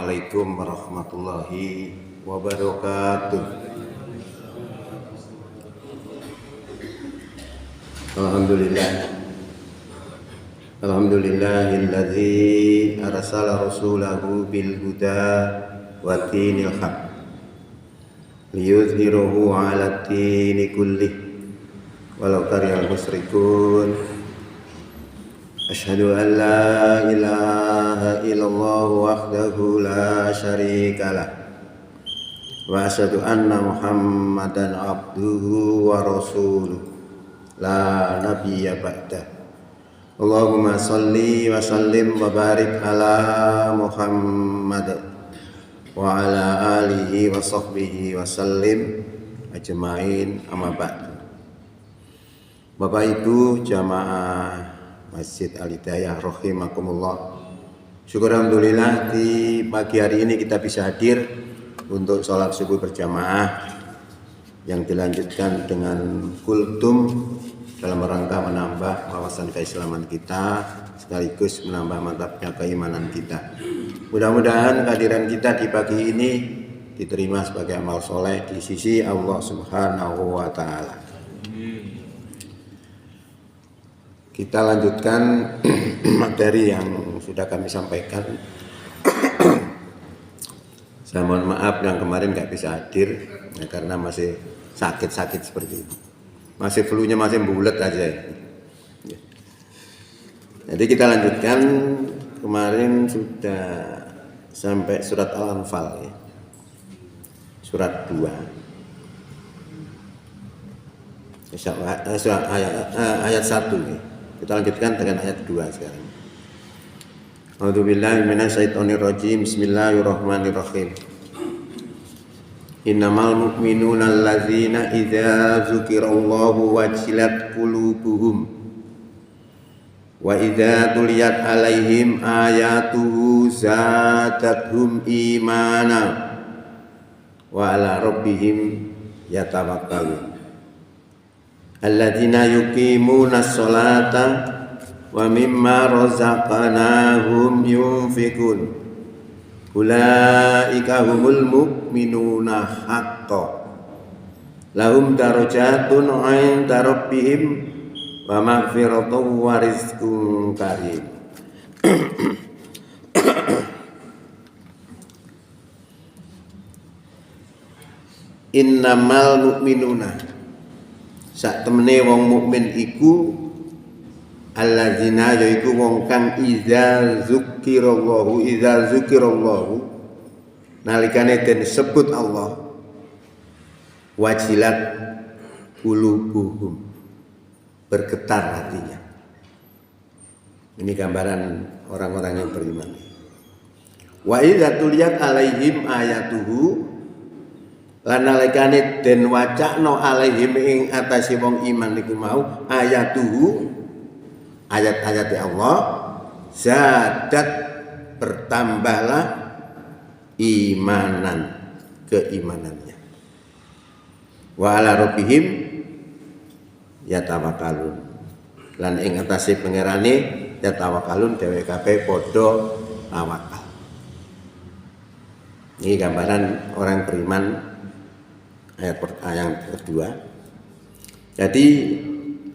Assalamualaikum warahmatullahi wabarakatuh. Alhamdulillahilladzi arsala rasulahu bil huda wa dinil haq liyuzhirahu 'ala dini kullih walau karihal musyrikun. Asyhadu an la ilaha illallah wahdahu la syarikalah wa asyhadu anna Muhammadan abduhu wa rasuluh la nabiyya ba'dah. Allahumma shalli wa sallim wa barik ala Muhammad wa ala alihi wa sahbihi wa sallim ajmain, amma ba'du. Bapak Ibu jamaah Masjid Al-Hidayah rahimakumullah. Syukur alhamdulillah di pagi hari ini kita bisa hadir untuk sholat subuh berjamaah yang dilanjutkan dengan kultum dalam rangka menambah wawasan keislaman kita sekaligus menambah mantapnya keimanan kita. Mudah-mudahan kehadiran kita di pagi ini diterima sebagai amal soleh di sisi Allah Subhanahu wa Ta'ala. Kita lanjutkan materi yang sudah kami sampaikan. Saya mohon maaf yang kemarin nggak bisa hadir ya, karena masih sakit-sakit seperti ini. Masih flu-nya masih bulet aja. Ya. Jadi kita lanjutkan, kemarin sudah sampai surat Al-Anfal ya. Surat 2. Ayat 1 ya. Kita lanjutkan dengan ayat 2 sekarang. A'udzubillahi minasyaitonirrajim. Bismillahirrahmanirrahim. Innamal mu'minuna alladzina idza dzukirallahu wajilat qulubuhum wa idza tuliyat alaihim ayatuhu zadatuhum imana wa ala rabbihim yatawakkalun. Alladzina yuqimuna sholata wa mimma razaqnahum yunfikun ulaika humul mu'minuna haqqan lahum darajatun 'inda rabbihim wa maghfiratun wa rizqun karim. Innamal mu'minuna, sak temene wong mukmin iku alladzina, yaiku wong kang idza dzukirallahu nalikane den sebut Allah wajilat qulubuhum, bergetar hatinya. Ini gambaran orang-orang yang beriman. Wa idza tuliyat alaihim ayatuhu, lan nalikane den wacana alaihim ing atase wong iman niku mau ayatuhu, ayat-ayat Allah, zadat, bertambahlah imanan, keimanannya. Wa ala rabbihim yatawakkalun, lan ing atase pangerane yatawakkalun dhewe kabeh padha tawakal. Ini gambaran orang beriman ayat yang kedua. Jadi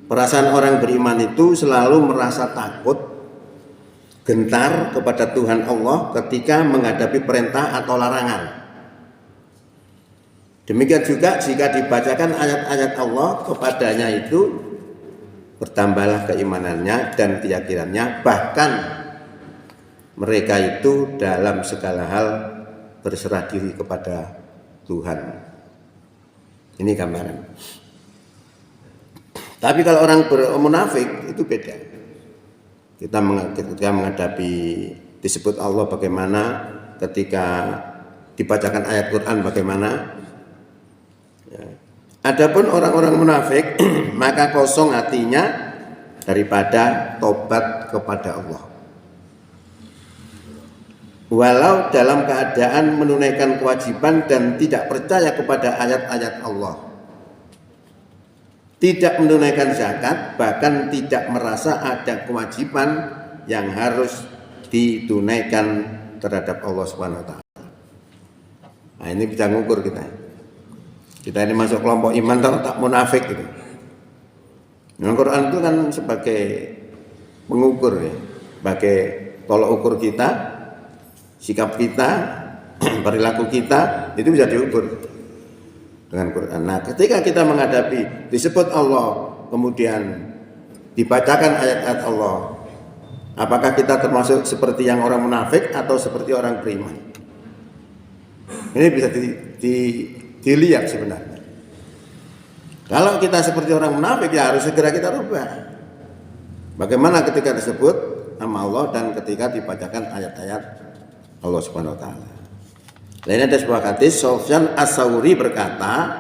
perasaan orang beriman itu selalu merasa takut, gentar kepada Tuhan Allah ketika menghadapi perintah atau larangan. Demikian juga jika dibacakan ayat-ayat Allah kepadanya itu bertambahlah keimanannya dan keyakinannya, bahkan mereka itu dalam segala hal berserah diri kepada Tuhan. Ini gambaran. Tapi kalau orang munafik itu beda. Kita menghadapi disebut Allah bagaimana, ketika dibacakan ayat Quran bagaimana. Ya. Adapun orang-orang munafik maka kosong hatinya daripada tobat kepada Allah. Walau dalam keadaan menunaikan kewajiban dan tidak percaya kepada ayat-ayat Allah, tidak menunaikan zakat, bahkan tidak merasa ada kewajiban yang harus ditunaikan terhadap Allah Subhanahu wa taala. Nah, ini bisa ngukur kita. Kita ini masuk kelompok iman atau tak munafik gitu. Al-Quran itu kan sebagai pengukur ya, sebagai tolok ukur kita, sikap kita, perilaku kita itu bisa diukur dengan Quran. Nah, ketika kita menghadapi disebut Allah, kemudian dibacakan ayat-ayat Allah, apakah kita termasuk seperti yang orang munafik atau seperti orang beriman? Ini bisa dilihat sebenarnya. Kalau kita seperti orang munafik ya harus segera kita rubah. Bagaimana ketika disebut nama Allah dan ketika dibacakan ayat-ayat Allah Subhanahu wa taala. Lainnya ada sebuah hadis, Sufyan As-Tsauri berkata,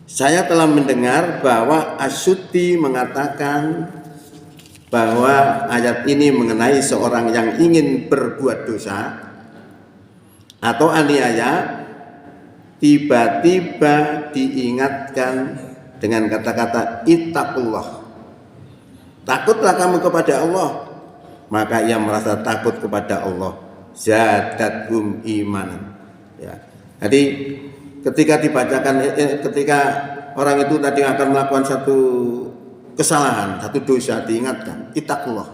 saya telah mendengar bahwa Asyuti mengatakan bahwa ayat ini mengenai seorang yang ingin berbuat dosa atau aniaya, tiba-tiba diingatkan dengan kata-kata ittaqullah, takutlah kamu kepada Allah, maka ia merasa takut kepada Allah, zadathum imanan. Ya. Jadi ketika dibacakan, ketika orang itu tadi akan melakukan satu kesalahan, satu dosa, diingatkan ittaqullah,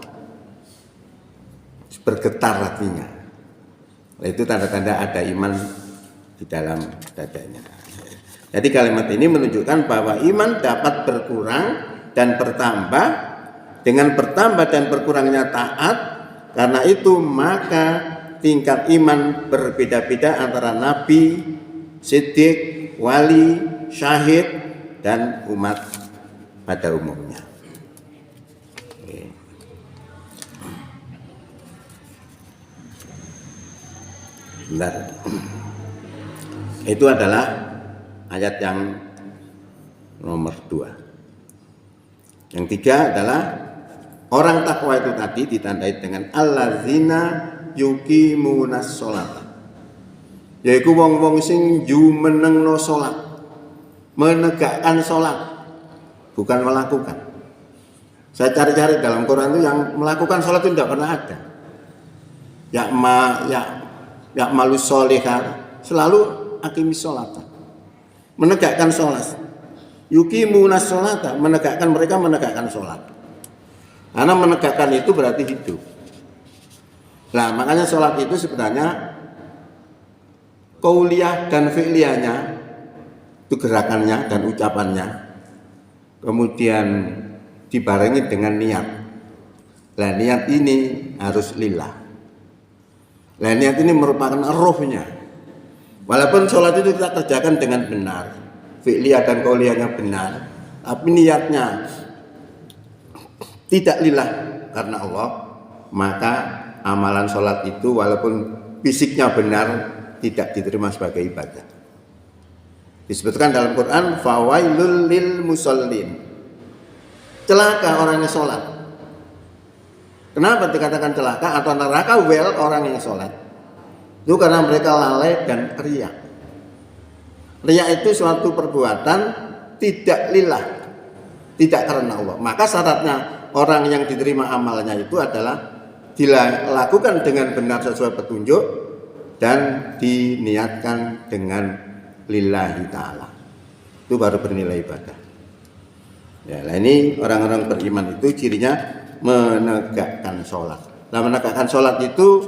bergetar hatinya. Itu tanda-tanda ada iman di dalam dadanya. Jadi kalimat ini menunjukkan bahwa iman dapat berkurang dan bertambah dengan bertambah dan berkurangnya taat. Karena itu maka tingkat iman berbeda-beda antara nabi, siddiq, wali, syahid dan umat pada umumnya. Benar. Itu adalah ayat yang nomor 2. Yang 3 adalah orang takwa itu tadi ditandai dengan allazina yuqimunas sholata, yaitu wong-wong sing jumenengno salat, menegakkan salat, bukan melakukan. Saya cari-cari dalam Quran itu yang melakukan salat itu tidak pernah ada. Ya malu sholihah, selalu akimis sholata, menegakkan sholat. Yuqimunas sholata, mereka menegakkan sholat. Karena menegakkan itu berarti hidup. Nah, makanya sholat itu sebenarnya qauliyah dan fi'liyahnya, itu gerakannya dan ucapannya, kemudian dibarengi dengan niat. Nah, niat ini harus lillah. Nah, niat ini merupakan ruhnya. Walaupun sholat itu kita kerjakan dengan benar, fi'liyah dan qauliyahnya benar, tapi niatnya tidak lillah karena Allah, maka amalan sholat itu walaupun fisiknya benar tidak diterima sebagai ibadah. Disebutkan dalam Quran, fawailul lil musallin, celaka orang yang sholat. Kenapa dikatakan celaka atau neraka orang yang sholat? Itu karena mereka lalai dan riya. Riya itu suatu perbuatan tidak lillah, tidak karena Allah. Maka syaratnya orang yang diterima amalnya itu adalah dilakukan dengan benar sesuai petunjuk dan diniatkan dengan lillahi ta'ala. Itu baru bernilai ibadah. Ya, nah ini orang-orang beriman itu cirinya menegakkan sholat. Nah, menegakkan sholat itu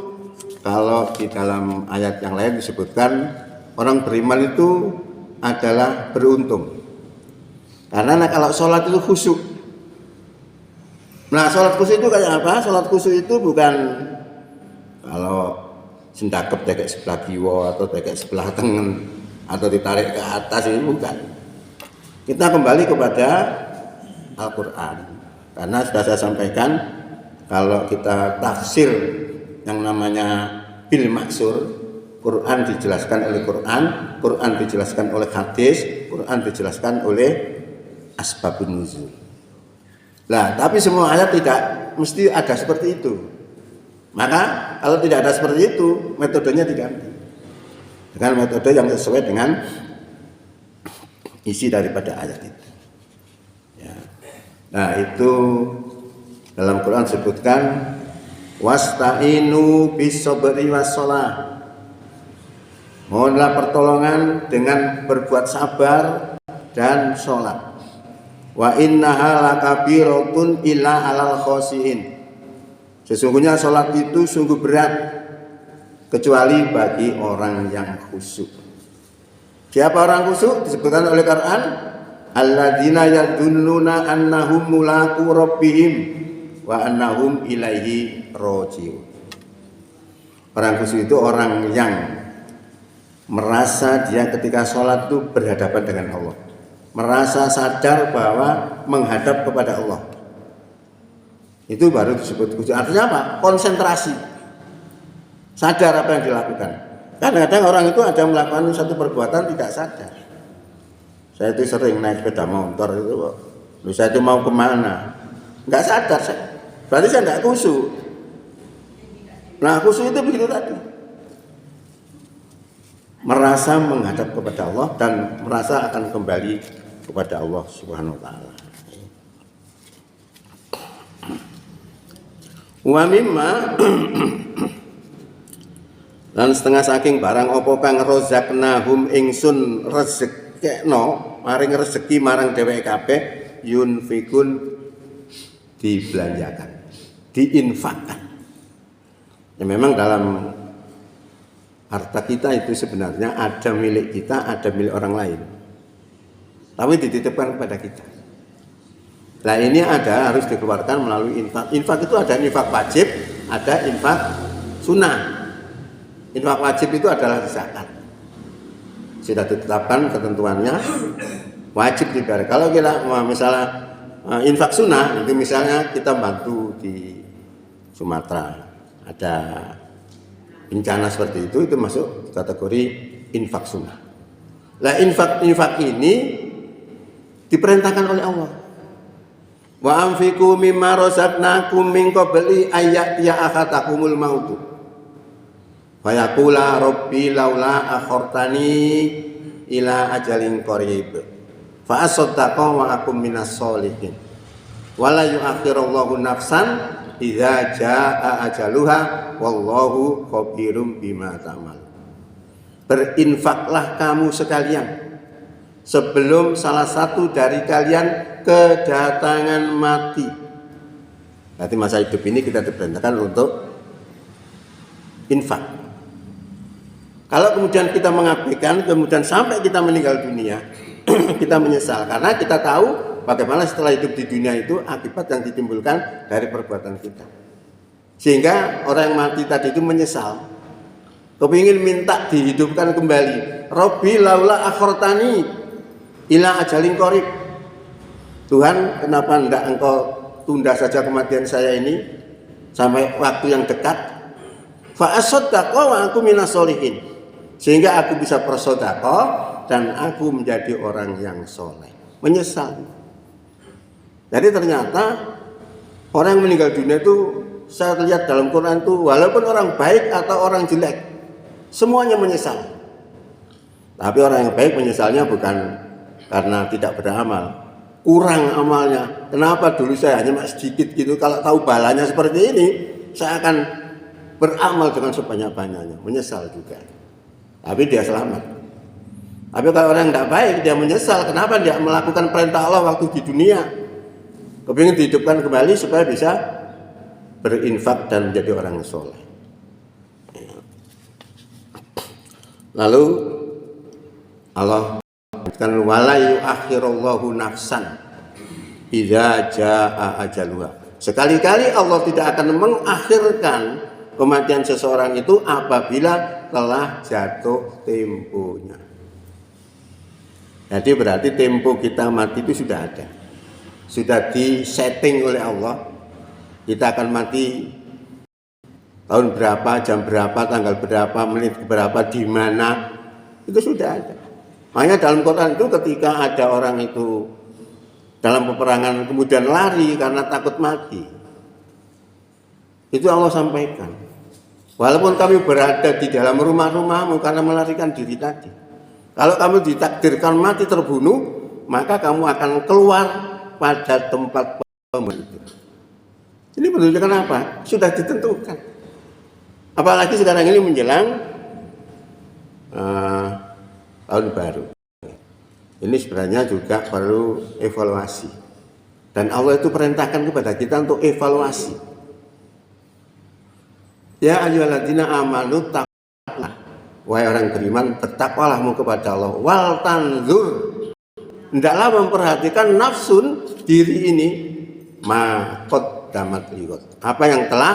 kalau di dalam ayat yang lain disebutkan orang beriman itu adalah beruntung. Karena kalau sholat itu khusyuk. Nah, sholat khusyuk itu kayak apa? Sholat khusyuk itu bukan kalau sendakep tekek sebelah kiwa atau tekek sebelah tengen atau ditarik ke atas, ini bukan. Kita kembali kepada Al-Quran. Karena sudah saya sampaikan, kalau kita tafsir yang namanya bil maksur, Quran dijelaskan oleh Quran, Quran dijelaskan oleh hadis, Quran dijelaskan oleh asbabun nuzul. Nah, tapi semua ayat tidak mesti ada seperti itu. Maka kalau tidak ada seperti itu, metodenya diganti dengan metode yang sesuai dengan isi daripada ayat itu. Ya. Nah, itu dalam Quran disebutkan Wasta'inu bis-sabri was-shalah. Mohonlah pertolongan dengan berbuat sabar dan sholat. Wa innaha lakabiratun illa 'alal khoshiin. Sesungguhnya sholat itu sungguh berat kecuali bagi orang yang khusyuk. Siapa orang khusyuk? Disebutkan oleh Quran, alladzina yadunnuna annahum mulaqu rabbihim wa annahum ilaihi raji'un. Orang khusyuk itu orang yang merasa dia ketika sholat itu berhadapan dengan Allah, merasa sadar bahwa menghadap kepada Allah. Itu baru disebut khusyuk. Artinya apa? Konsentrasi, sadar apa yang dilakukan. Kadang-kadang orang itu ada melakukan satu perbuatan tidak sadar. Saya itu sering naik sepeda motor itu, saya itu mau kemana, nggak sadar, berarti saya nggak khusyuk. Nah, khusyuk itu begitu tadi, merasa menghadap kepada Allah dan merasa akan kembali kepada Allah Subhanahu wa taala. Wa mimma lan setengah saking barang apa kang rozaknahum ingsun rezekno maring rezeki marang dheweke kabeh yunfikun dibelanjakan, diinfakkan. Ya memang dalam harta kita itu sebenarnya ada milik kita, ada milik orang lain, tapi dititipkan kepada kita. Nah ini harus dikeluarkan melalui infak. Infak itu ada infak wajib, ada infak sunnah. Infak wajib itu adalah zakat. Sudah ditetapkan ketentuannya, wajib dibayar. Kalau kita misalnya infak sunnah, itu misalnya kita bantu di Sumatera, ada bencana seperti itu masuk kategori infak sunnah. Nah infak ini diperintahkan oleh Allah. Wa anfiqu mimma razaqnakum min qabli ayyatiya ahatakumul mautu. Fa yaqula rabbi laula akhartani ila ajalin qarib. Fa asaddaqa wa akum minas sholihin. Wa la yu'akhirullahu nafsan idza jaa ajaluha wallahu khabirum bima ta'mal. Berinfaklah kamu sekalian sebelum salah satu dari kalian kedatangan mati. Berarti masa hidup ini kita diperintahkan untuk infak. Kalau kemudian kita mengabaikan, kemudian sampai kita meninggal dunia, kita menyesal karena kita tahu bagaimana setelah hidup di dunia itu akibat yang ditimbulkan dari perbuatan kita. Sehingga orang yang mati tadi itu menyesal, kepingin minta dihidupkan kembali. Rabbi laula akhartani ila ajalin qarib. Tuhan, kenapa enggak engkau tunda saja kematian saya ini sampai waktu yang dekat? Fa asaddaqa wa aku minas sholihin. Sehingga aku bisa bersedekah dan aku menjadi orang yang soleh. Menyesal. Jadi ternyata orang yang meninggal dunia itu saya lihat dalam Quran itu walaupun orang baik atau orang jelek semuanya menyesal. Tapi orang yang baik menyesalnya bukan karena tidak beramal, kurang amalnya. Kenapa dulu saya hanya sedikit gitu, kalau tahu balanya seperti ini saya akan beramal dengan sebanyak-banyaknya. Menyesal juga, tapi dia selamat. Tapi kalau orang tidak baik dia menyesal, kenapa dia melakukan perintah Allah waktu di dunia, kepingin dihidupkan kembali supaya bisa berinfak dan menjadi orang soleh. Lalu Allah kan wala yu'akhirullahu nafsan idza jaa ajaluha. Sekali-kali Allah tidak akan mengakhirkan kematian seseorang itu apabila telah jatuh temponya. Jadi berarti tempo kita mati itu sudah ada, sudah disetting oleh Allah. Kita akan mati tahun berapa, jam berapa, tanggal berapa, menit berapa, di mana, itu sudah ada. Makanya dalam Quran itu ketika ada orang itu dalam peperangan kemudian lari karena takut mati, itu Allah sampaikan, walaupun kami berada di dalam rumah-rumahmu karena melarikan diri tadi, kalau kamu ditakdirkan mati terbunuh, maka kamu akan keluar pada tempat pembunuh itu. Ini menunjukkan apa? Sudah ditentukan. Apalagi sekarang ini menjelang tahun baru. Ini sebenarnya juga perlu evaluasi. Dan Allah itu perintahkan kepada kita untuk evaluasi. Ya ayyuhalladzina amanu taqullah. Wahai orang beriman, bertakwalah kepada Allah. Wal tanzur. Hendaklah memperhatikan nafsun diri ini maqad damat liwat. Apa yang telah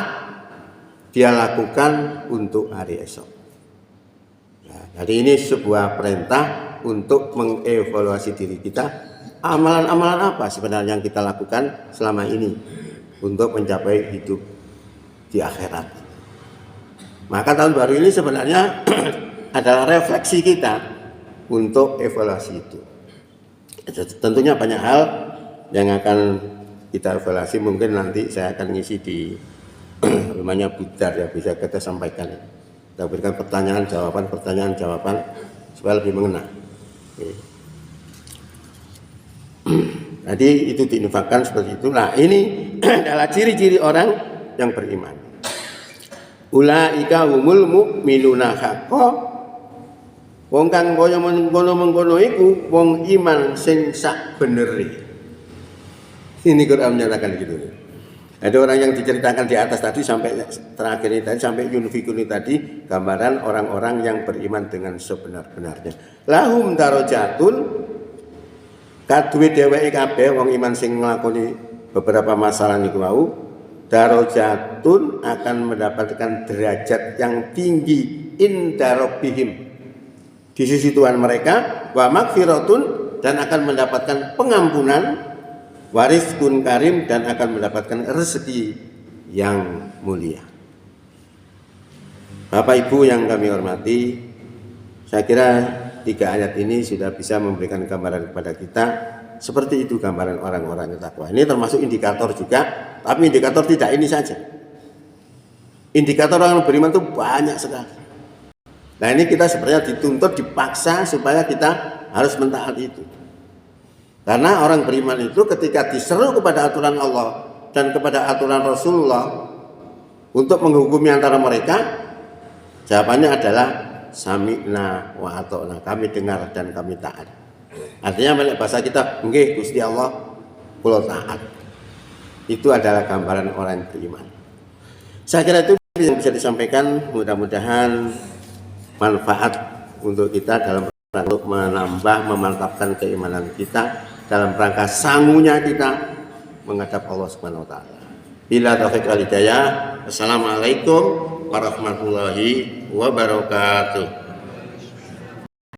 dia lakukan untuk hari esok. Nah, jadi ini sebuah perintah untuk mengevaluasi diri kita. Amalan-amalan apa sebenarnya yang kita lakukan selama ini untuk mencapai hidup di akhirat. Maka tahun baru ini sebenarnya adalah refleksi kita untuk evaluasi itu. Tentunya banyak hal yang akan kita evaluasi. Mungkin nanti saya akan ngisi di rumahnya Budar ya, bisa kita sampaikan. Kita berikan pertanyaan jawaban supaya lebih mengena. Jadi itu diinfokan seperti itu. Nah ini adalah ciri-ciri orang yang beriman. Ulaika humul mu'minuna haqqo. Wong kang kaya mengkono iku wong iman sing sak beneri. Ini Quran menyatakan gitu. Ada orang yang diceritakan di atas tadi sampai terakhir ini tadi sampai yunfikun ini tadi gambaran orang-orang yang beriman dengan sebenar-benarnya. Lahum darajatun kaduwe dheweke kabeh wong iman sing nglakoni beberapa masalah niku wau. Darajatun akan mendapatkan derajat yang tinggi inda rabbihim di sisi Tuhan mereka, wa magfiratun dan akan mendapatkan pengampunan, warizqun karim dan akan mendapatkan rezeki yang mulia. Bapak Ibu yang kami hormati, saya kira 3 ayat ini sudah bisa memberikan gambaran kepada kita. Seperti itu gambaran orang-orang yang takwa. Ini termasuk indikator juga, tapi indikator tidak ini saja. Indikator orang beriman itu banyak sekali. Nah ini kita sebenarnya dituntut, dipaksa supaya kita harus mentaati itu. Karena orang beriman itu ketika diseru kepada aturan Allah dan kepada aturan Rasulullah untuk menghukumi antara mereka, jawabannya adalah sami'na wa ata'na, kami dengar dan kami taat. Artinya balik bahasa kita, nggih Gusti Allah kula taat. Itu adalah gambaran orang yang beriman. Saya kira itu yang bisa disampaikan, mudah-mudahan manfaat untuk kita dalam rangka untuk menambah, memantapkan keimanan kita dalam rangka sangunya kita menghadap Allah Subhanahu wa taala. Bila taufiq wal hidayah. Assalamualaikum warahmatullahi wabarakatuh.